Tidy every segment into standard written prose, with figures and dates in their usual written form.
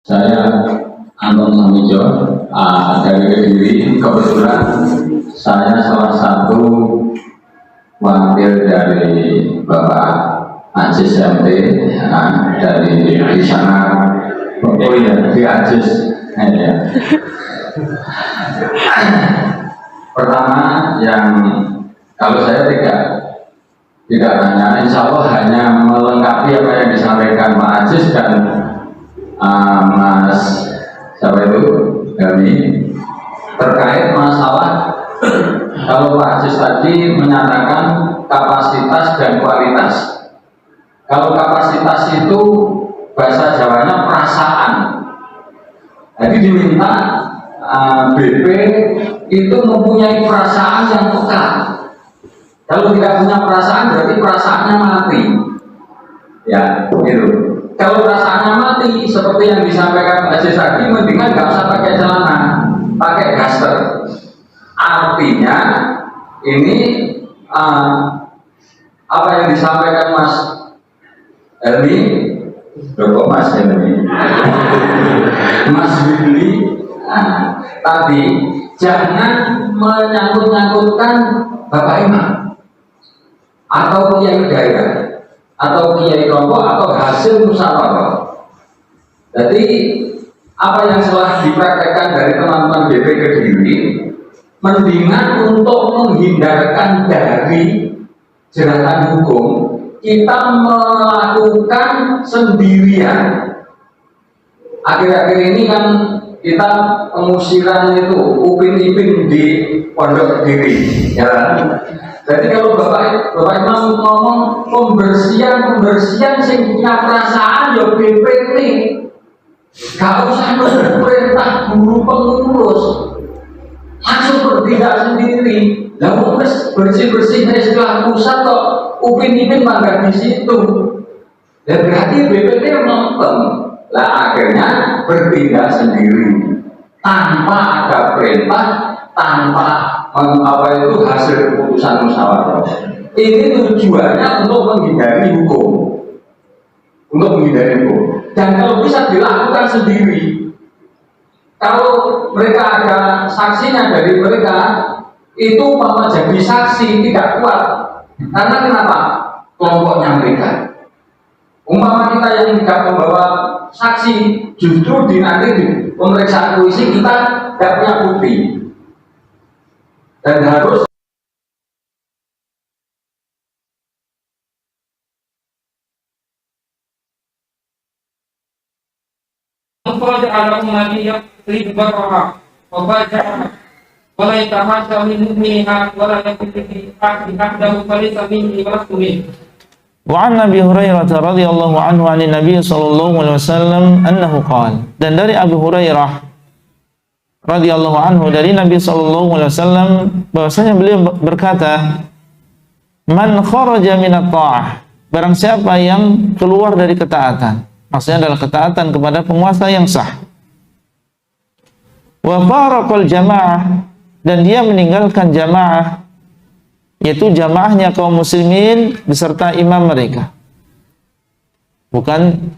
Saya Anton Samijo dari Kediri. Kebetulan saya salah satu wakil dari Bapak Ajis MT dari di sana. Oh iya, di Ajis. Ya. Pertama yang kalau saya tidak hanya, insya Allah hanya melengkapi apa yang disampaikan Pak Ajis dan Mas siapa itu Helmi terkait masalah kalau Pak Ajis tadi menyatakan kapasitas dan kualitas. Kalau kapasitas itu bahasa Jawanya perasaan. Jadi diminta BP itu mempunyai perasaan yang peka. Kalau tidak punya perasaan berarti perasaannya mati. Ya, gitu. Kalau perasaannya mati seperti yang disampaikan Pak Ajis tadi, mendingan nggak usah pakai celana, pakai daster. Artinya ini apa yang disampaikan Mas Helmi, kok Mas Helmi, Mas Willy tadi jangan menyangkut-nyangkutkan Bapak Imam atau kiai daerah atau kiai kelompok atau hasil musyawarah. Jadi apa yang telah dipraktekkan dari teman-teman BP Kediri, mendingan untuk menghindarkan dari jeratan hukum, kita melakukan sendirian. Akhir-akhir ini kan kita pengusiran itu upin-ipin di Pondok Kediri, ya. Jadi kalau Bapak Imam ngomong pembersihan sing punya perasaan ya BP ini, gak usah perintah guru pengurus, langsung bertindak sendiri. Lalu bersih setelah pusat kok upin-ipin mangga di situ. Dan berarti BPT mempem. Lah akhirnya bertindak sendiri tanpa ada perintah, tanpa hasil keputusan musyawarah. Ini tujuannya untuk menghindari hukum, dan kalau bisa dilakukan sendiri. Kalau mereka ada saksinya dari mereka, itu mau jadi saksi tidak kuat. Karena kenapa? Kelompoknya mereka. Umpama kita yang tidak membawa saksi, justru nanti di pemeriksaan polisi kita tidak punya bukti. Dan harus ala ummati yaqrib barra wa baja'a wa la yatamasha min mu'miniha wa la yakfi ahdahu falisa minni wa lastu minhu. Wa an Abi Hurairah radhiyallahu anhu 'an Nabi sallallahu alaihi wasallam annahu qala, dan dari Abu Hurairah radhiyallahu anhu dari Nabi sallallahu alaihi wasallam bahwasanya beliau berkata, man kharaja minat ta'ah, barang siapa yang keluar dari ketaatan, maksudnya adalah ketaatan kepada penguasa yang sah, wa faraqal jamaah, dan dia meninggalkan jamaah, yaitu jamaahnya kaum muslimin beserta imam mereka, bukan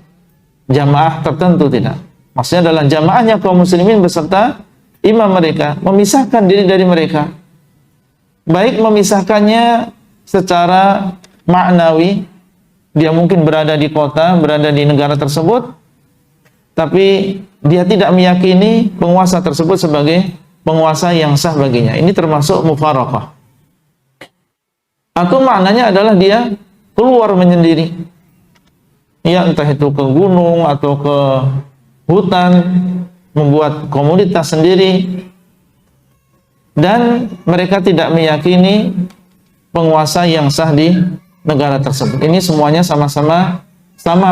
jamaah tertentu, tidak, maksudnya adalah jamaahnya kaum muslimin beserta imam mereka, memisahkan diri dari mereka, baik memisahkannya secara maknawi, dia mungkin berada di kota, berada di negara tersebut, tapi dia tidak meyakini penguasa tersebut sebagai penguasa yang sah baginya. Ini termasuk mufaraqah. Atau maknanya adalah dia keluar menyendiri, ya entah itu ke gunung atau ke hutan, membuat komunitas sendiri, dan mereka tidak meyakini penguasa yang sah di negara tersebut. Ini semuanya sama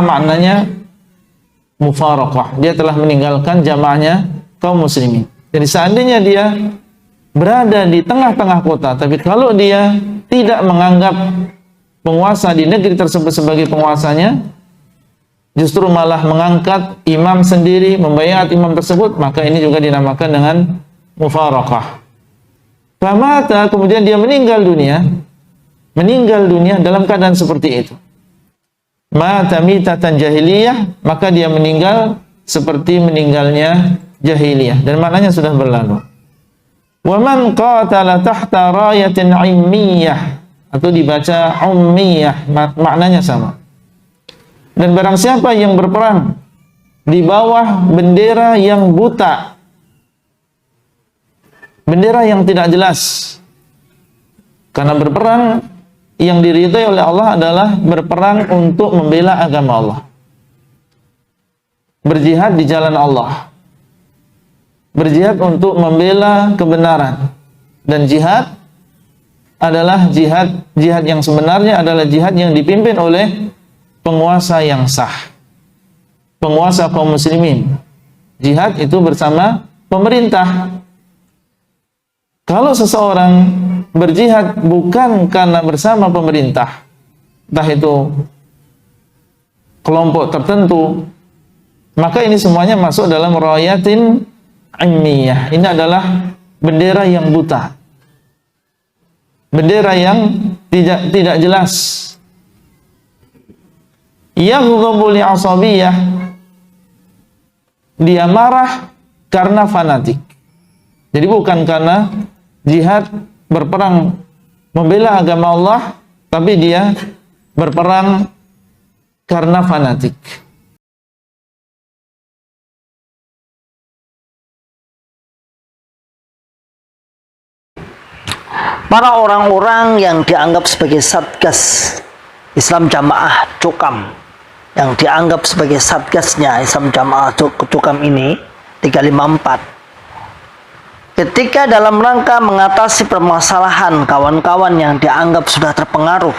maknanya mufaraqah. Dia telah meninggalkan jamaahnya kaum muslimin. Jadi seandainya dia berada di tengah-tengah kota, tapi kalau dia tidak menganggap penguasa di negeri tersebut sebagai penguasanya, justru malah mengangkat imam sendiri, membayat imam tersebut, maka ini juga dinamakan dengan mufaraqah. Famata, kemudian dia meninggal dunia dalam keadaan seperti itu. Mata mitatan jahiliyah, maka dia meninggal seperti meninggalnya jahiliyah, dan maknanya sudah berlalu. Wa man qatala tahta rayatin immiyah, atau dibaca ummiyah, maknanya sama. Dan barang siapa yang berperang di bawah bendera yang buta, bendera yang tidak jelas, karena berperang yang diridhai oleh Allah adalah berperang untuk membela agama Allah, berjihad di jalan Allah, berjihad untuk membela kebenaran. Dan jihad adalah jihad yang sebenarnya adalah jihad yang dipimpin oleh penguasa yang sah, penguasa kaum muslimin. Jihad itu bersama pemerintah. Kalau seseorang berjihad bukan karena bersama pemerintah, entah itu kelompok tertentu, maka ini semuanya masuk dalam rayatin immiyah. Ini adalah bendera yang buta, bendera yang tidak jelas. Yaghdabu li'asabiyah, dia marah karena fanatik. Jadi bukan karena jihad berperang membela agama Allah, tapi dia berperang karena fanatik. Para orang-orang yang dianggap sebagai Satgas Islam Jamaah Cukam, yang dianggap sebagai satgasnya Islam Jamaah Cukam ini 354, ketika dalam rangka mengatasi permasalahan kawan-kawan yang dianggap sudah terpengaruh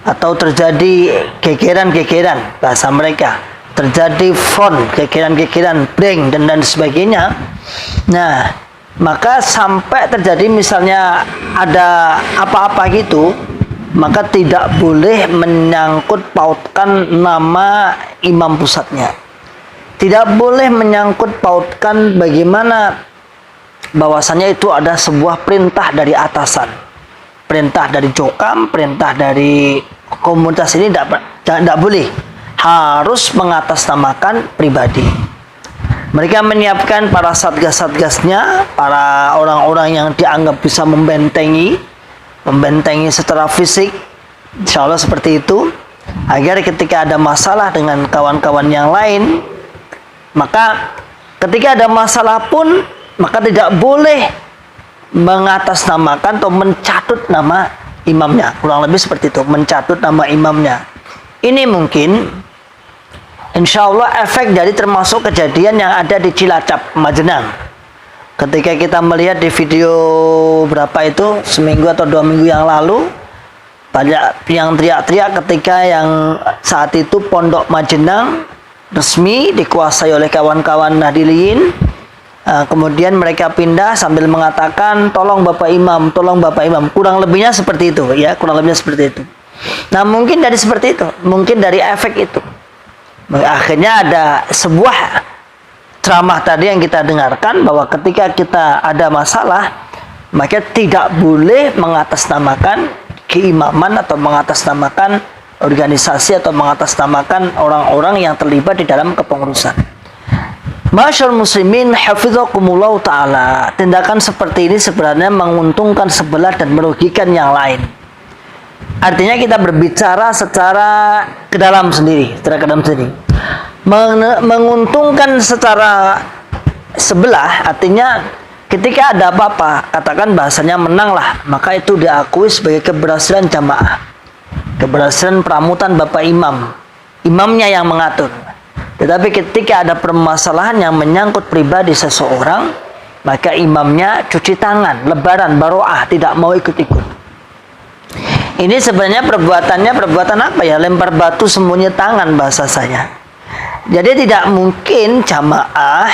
atau terjadi gegeran-gegeran, bahasa mereka, terjadi front, gegeran-gegeran, breng dan sebagainya. Nah, maka sampai terjadi misalnya ada apa-apa gitu, maka tidak boleh menyangkut pautkan nama imam pusatnya. Tidak boleh menyangkut pautkan bagaimana bahwasannya itu ada sebuah perintah dari atasan, perintah dari Jokam, perintah dari komunitas ini, tidak boleh. Harus mengatasnamakan pribadi. Mereka menyiapkan para satgas-satgasnya, para orang-orang yang dianggap bisa membentengi secara fisik, insya Allah seperti itu, agar ketika ada masalah dengan kawan-kawan yang lain, maka ketika ada masalah pun, maka tidak boleh mengatasnamakan atau mencatut nama imamnya. Kurang lebih seperti itu, mencatut nama imamnya. Ini mungkin insya Allah efek dari termasuk kejadian yang ada di Cilacap, Majenang. Ketika kita melihat di video berapa itu, seminggu atau 2 minggu yang lalu, banyak yang teriak-teriak ketika yang saat itu Pondok Majenang resmi dikuasai oleh kawan-kawan Nahdliyin. Kemudian mereka pindah sambil mengatakan, tolong Bapak Imam, tolong Bapak Imam. Kurang lebihnya seperti itu, ya, kurang lebihnya seperti itu. Nah, mungkin dari seperti itu, mungkin dari efek itu, akhirnya ada sebuah ceramah tadi yang kita dengarkan, bahwa ketika kita ada masalah, maka tidak boleh mengatasnamakan keimaman atau mengatasnamakan organisasi atau mengatasnamakan orang-orang yang terlibat di dalam kepengurusan. Masyaallah muslimin hafizakumullah ta'ala, tindakan seperti ini sebenarnya menguntungkan sebelah dan merugikan yang lain. Artinya kita berbicara secara ke dalam sendiri, menguntungkan secara sebelah, artinya ketika ada apa-apa, katakan bahasanya menanglah, maka itu diakui sebagai keberhasilan jamaah, keberhasilan peramutan Bapak Imam, imamnya yang mengatur. Tetapi ketika ada permasalahan yang menyangkut pribadi seseorang, maka imamnya cuci tangan, lebaran, baroah, tidak mau ikut-ikut. Ini sebenarnya perbuatannya perbuatan apa ya? Lempar batu sembunyi tangan bahasa saya. Jadi tidak mungkin jamaah,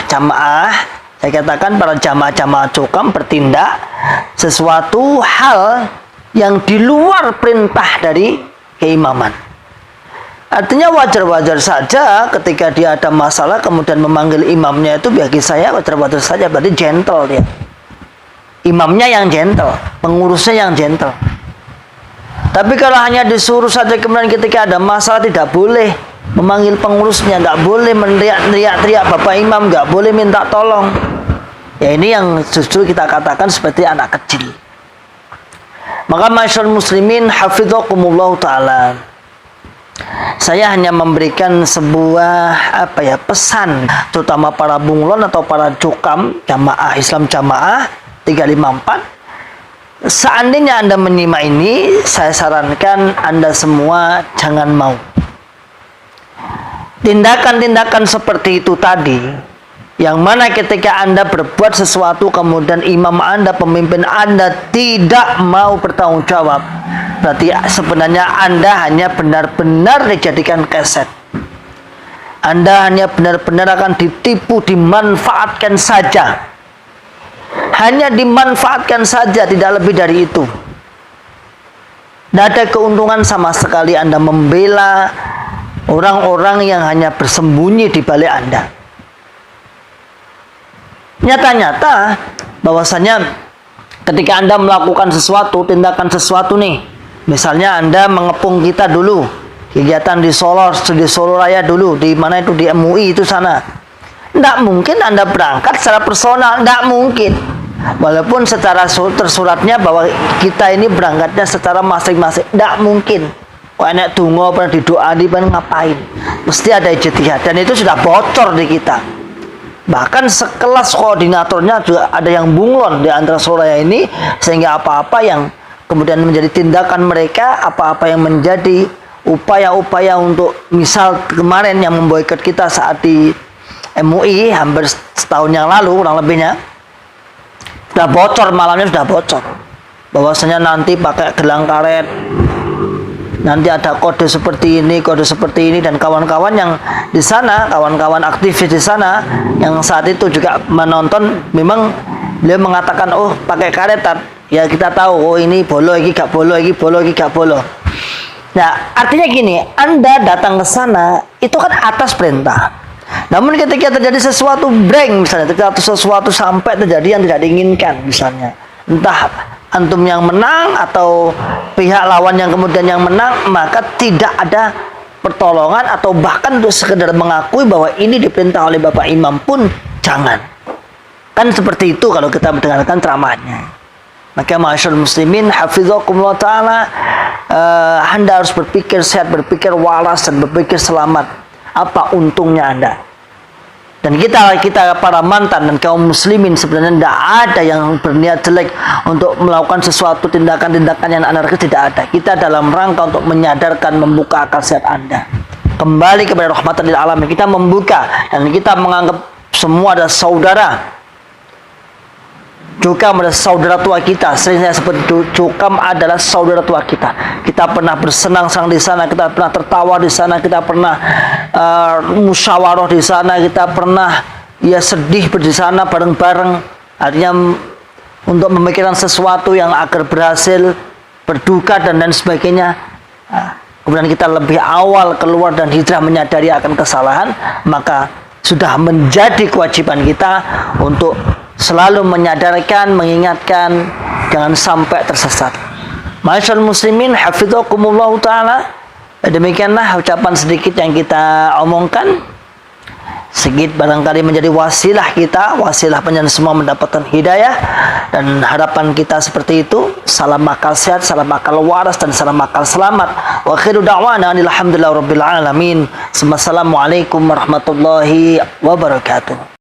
saya katakan para jamaah Cukam bertindak sesuatu hal yang di luar perintah dari keimaman. Artinya wajar-wajar saja ketika dia ada masalah kemudian memanggil imamnya, itu bagi saya wajar-wajar saja, berarti gentle dia. Imamnya yang gentle, pengurusnya yang gentle. Tapi kalau hanya disuruh saja kemudian ketika ada masalah tidak boleh memanggil pengurusnya, nggak boleh meneriak-teriak Bapak Imam, nggak boleh minta tolong. Ya ini yang justru kita katakan seperti anak kecil. Maka masyaallah muslimin hafizakumullah ta'ala, saya hanya memberikan sebuah pesan, terutama para bunglon atau para cukam jamaah Islam jamaah 354. Seandainya Anda menyimak ini, saya sarankan Anda semua jangan mau. Tindakan-tindakan seperti itu tadi, yang mana ketika Anda berbuat sesuatu kemudian imam Anda, pemimpin Anda tidak mau bertanggung jawab, berarti sebenarnya Anda hanya benar-benar dijadikan keset. Anda hanya benar-benar akan ditipu, dimanfaatkan saja. Hanya dimanfaatkan saja, tidak lebih dari itu. Tidak ada keuntungan sama sekali Anda membela orang-orang yang hanya bersembunyi di balik Anda. Nyata-nyata bahwasanya ketika Anda melakukan sesuatu, tindakan sesuatu nih, misalnya Anda mengepung kita dulu, kegiatan di Solo Raya dulu, di mana itu, di MUI itu sana. Tidak mungkin Anda berangkat secara personal, tidak mungkin. Walaupun secara tersuratnya bahwa kita ini berangkatnya secara masing-masing, tidak mungkin. Wah, enak dungo pernah didoani ngapain? Mesti ada ijtihad, dan itu sudah bocor di kita. Bahkan sekelas koordinatornya juga ada yang bunglon di antara Suraya ini, sehingga apa-apa yang kemudian menjadi tindakan mereka, apa-apa yang menjadi upaya-upaya untuk, misal kemarin yang memboikot kita saat di MUI hampir setahun yang lalu kurang lebihnya, sudah bocor, malamnya sudah bocor bahwasanya nanti pakai gelang karet, nanti ada kode seperti ini, dan kawan-kawan yang di sana, kawan-kawan aktivis di sana yang saat itu juga menonton, memang beliau mengatakan, oh pakai karet, ya kita tahu, oh ini bolo, ini gak bolo, ini bolo, ini gak bolo. Nah, artinya gini, Anda datang ke sana itu kan atas perintah. Namun ketika terjadi sesuatu break, misalnya terjadi sesuatu sampai terjadi yang tidak diinginkan, misalnya entah antum yang menang atau pihak lawan yang kemudian yang menang, maka tidak ada pertolongan, atau bahkan untuk sekedar mengakui bahwa ini diperintah oleh Bapak Imam pun jangan. Kan seperti itu kalau kita mendengarkan ceramahnya. Maka masyaallah muslimin hafizakumullah ta'ala, Anda harus berpikir sehat, berpikir waras, dan berpikir selamat. Apa untungnya Anda? Dan kita para mantan dan kaum muslimin sebenarnya tidak ada yang berniat jelek untuk melakukan sesuatu tindakan-tindakan yang anarkis, tidak ada. Kita dalam rangka untuk menyadarkan, membuka akal sehat Anda kembali kepada rahmatan lil alamin. Kita membuka dan kita menganggap semua adalah saudara. Cukam adalah saudara tua kita. Sering saya sebut itu, Cukam adalah saudara tua kita. Kita pernah bersenang-senang di sana, kita pernah tertawa di sana, kita pernah musyawarah di sana, kita pernah sedih di sana bareng-bareng. Artinya untuk memikirkan sesuatu yang agar berhasil, berduka dan lain sebagainya. Kemudian kita lebih awal keluar dan hijrah menyadari akan kesalahan, maka sudah menjadi kewajiban kita untuk selalu menyadarkan, mengingatkan, jangan sampai tersesat. Masyaallah muslimin hafizakumullah ta'ala. Demikianlah ucapan sedikit yang kita omongkan. Sedikit barangkali menjadi wasilah kita, wasilah penjelasan semua mendapatkan hidayah, dan harapan kita seperti itu. Salam akal sehat, salam akal waras, dan salam akal selamat. Wa akhiru da'wana alhamdulillahi rabbil alamin. Assalamualaikum warahmatullahi wabarakatuh.